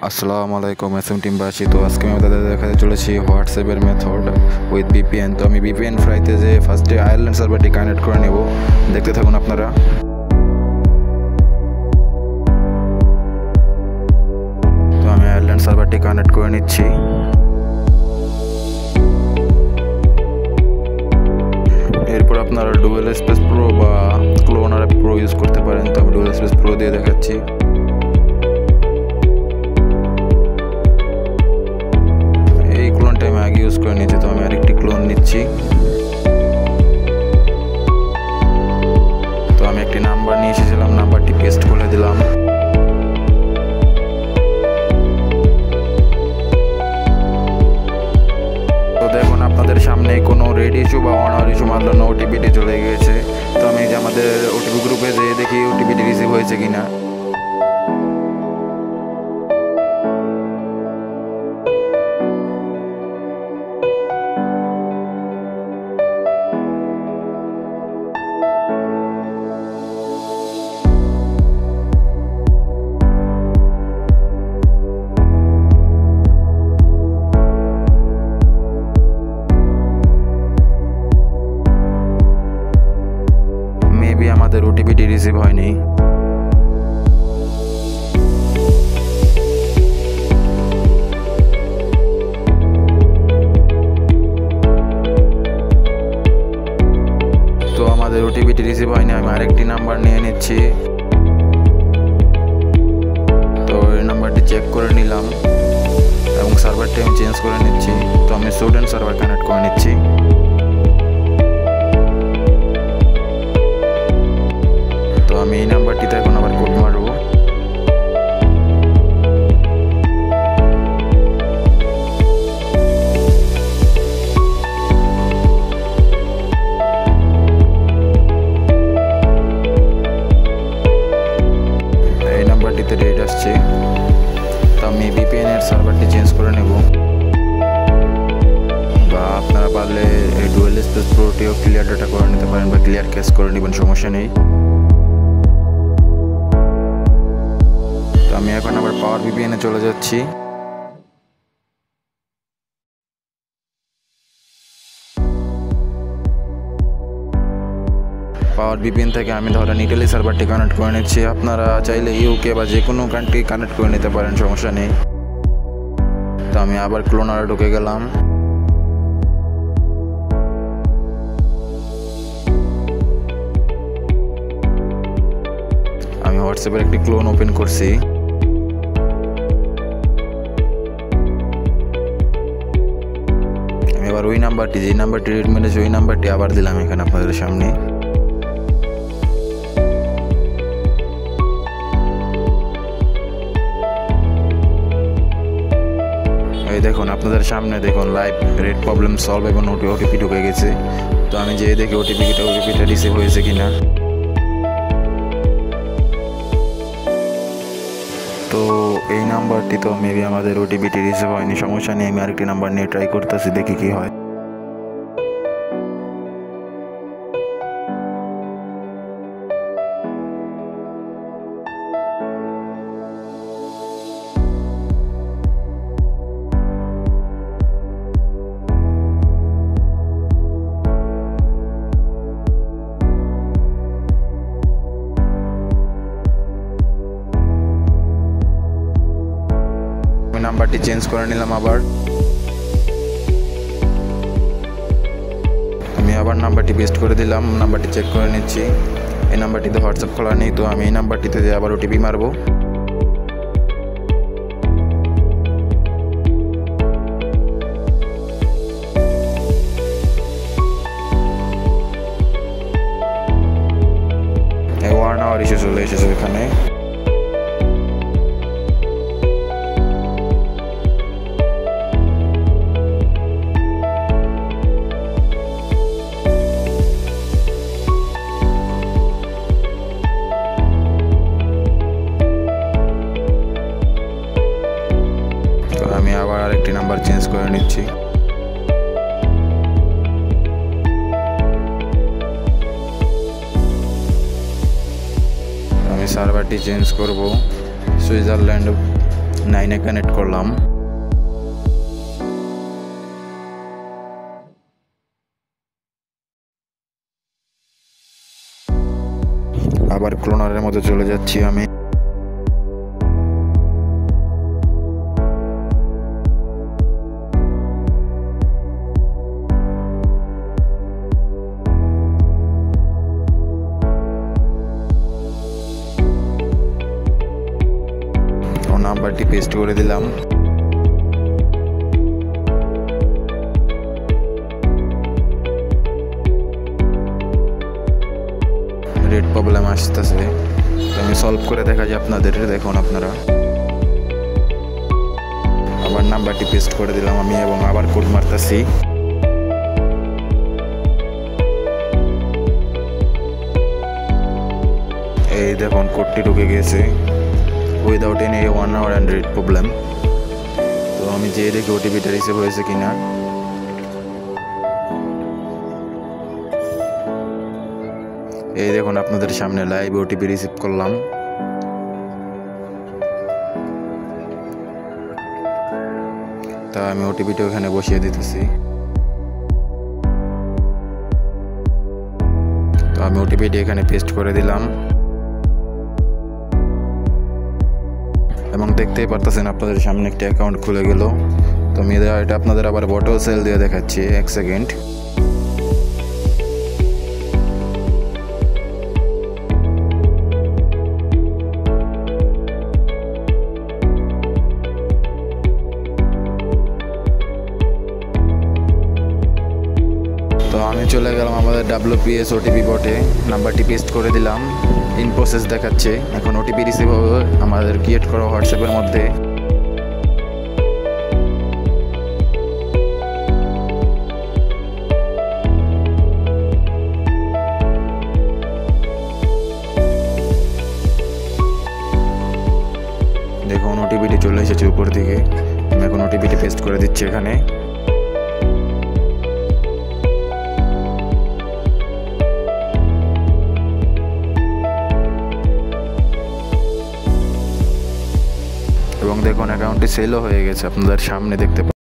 আসসালামু আলাইকুম এসএম টিমবাসী। তো আজকে আমি আপনাদের দেখাতে চলেছি হোয়াটসঅ্যাপের মেথড উইথ ভিপিএন। তো আমি ভিপিএন ফ্রাইতে যে ফার্স্টে আয়ারল্যান্ড সার্ভারটি কানেক্ট করে নেব, দেখতে থাকুন আপনারা। তো আমি আয়ারল্যান্ড সার্ভারটি কানেক্ট করে নিচ্ছি। এরপর আপনারা ডুয়েল স্পেস প্রো বা ক্লোনার প্রো ইউজ করতে পারেন। তো আমি ডুয়েল স্পেস প্রো দিয়ে দেখাচ্ছি। এই ক্লোনটা আমি আগে ইউজ করে নিয়েছি, তো আমি আরেকটি ক্লোন নিচ্ছি। তো আমি একটি নাম্বার নিয়ে এসেছিলাম, নাম্বারটি পেস্ট করে দিলাম। তো দেখুন আপনাদের সামনে কোনো রেড ইস্যু বা অনার ইস্যু মাত্র ওটিপিটি চলে গিয়েছে। তো আমি যে আমাদের ওটিপি গ্রুপে যেয়ে দেখি ওটিপিটি রিসিভ হয়েছে কিনা। মেবি আমাদের ওটিপিটি রিসিভ হয়নি। তো আমাদের ওটিপিটি রিসিভ হয়নি, আমি আরেকটি নাম্বার নিয়ে নিচ্ছি। তো এই নাম্বারটি চেক করে নিলাম এবং সার্ভারটি আমি চেঞ্জ করে নিচ্ছি। তো আমি স্টুডেন্ট সার্ভার কানেক্ট করে নিচ্ছি। তো আমি এই নাম্বারটিতে এখন আবার কোড মারব। এই নাম্বারটিতে রেড আসছে। তো আমি ভিপিএন এর সার্ভারটি চেঞ্জ করে নেব, বা আপনারা পারলে এই ডুয়েল স্পেস প্রোটিও ক্লিয়ার ডাটা করে নিতে পারেন বা ক্লিয়ার ক্যাশ করে নেবেন, সমস্যা নেই। তো আমি এখন আবার পাওয়ার ভিপিএনে চলে যাচ্ছি। পাওয়ার ভিপিএন থেকে আমি ধরেন ইটালি সার্ভারটি কানেক্ট করে নিচ্ছি। আপনারা চাইলে ইউকে বা যে কোনো কান্ট্রি কানেক্ট করে নিতে পারেন, সমস্যা নেই। তো আমি আবার ক্লোনারে ঢুকে গেলাম। আমি হোয়াটসঅ্যাপের একটি ক্লোন ওপেন করছি। আমি এবার ওই নাম্বারটি, যে নাম্বারটি রেড মেরেছে ওই নাম্বারটি আবার দিলাম এখানে আপনাদের সামনে। এই দেখুন আপনাদের সামনে দেখুন লাইভ রেড প্রবলেম সলভ এবং ওটিপি ঢুকে গেছে। তো আমি যেয়ে দেখি ওটিপিটা রিসিভ হয়েছে কিনা। তো এই নাম্বারটি তো মেবি আমাদের ওটিপিটি রিসিভ হয়নি, সমস্যা নেই। আমি আরেকটি নাম্বার নিয়ে ট্রাই করতেছি, দেখি কি হয়। নাম্বারটি চেঞ্জ করে নিলাম আবার। আমি আবার নাম্বারটি পেস্ট করে দিলাম, নাম্বারটি চেক করে নিচ্ছি। এই নাম্বারটিতে হোয়াটসঅ্যাপ খোলা নেই, তো আমি এই নাম্বারটিতে আবার ওটিপি মারবো। ওয়ান আওয়ার ইস্যু চলে এসেছে এখানে। আমি আবার আরেকটি নাম্বার চেঞ্জ করে নিচ্ছি। সার্ভারটি চেঞ্জ করব সুইজারল্যান্ড 9-এ কানেক্ট করলাম। আবার ক্লোনারের মধ্যে চলে যাচ্ছি আমি। নাম্বারটি পেস্ট করে দিলাম। রেড প্রবলেম আসতেছে, আমি সলভ করে দেখাই আপনাদের, দেখুন আপনারা। আবার নাম্বারটি পেস্ট করে দিলাম আমি এবং আবার কোড মারতেছি। এই দেখুন কোডটি ঢুকে গেছে without any 1 hour and red problem. তো আমি যেয়ে দেখি ওটিপিটা রিসিভ হয়েছে কিনা। এই দেখুন আপনাদের সামনে লাইভ ওটিপি রিসিভ করলাম। তা আমি ওটিপিটা ওখানে বসিয়ে দিতেছি। তো আমি ওটিপিটি এখানে পেস্ট করে দিলাম এবং দেখতেই পারতেছেন আপনাদের সামনে একটা অ্যাকাউন্ট খুলে গেল। তো আমি এটা আপনাদের আবার বটল সেল দিয়ে দেখাচ্ছি, 1 সেকেন্ড। তো আমি চলে গেলাম আমাদের WPS ওটিপি বটে, নাম্বারটি পেস্ট করে দিলাম। ইন প্রসেস দেখাচ্ছে, এখন ওটিপি রিসিভ হবে আমাদের ক্রিয়েট করা হোয়াটসঅ্যাপের মধ্যে। দেখুন ওটিপিটি চলে এসেছে উপর দিকে। আমি এখন ওটিপিটি পেস্ট করে দিচ্ছি এখানে। এবং দেখুন অ্যাকাউন্টটি সেলও হয়ে গেছে, আপনাদের সামনে দেখতে পাচ্ছেন।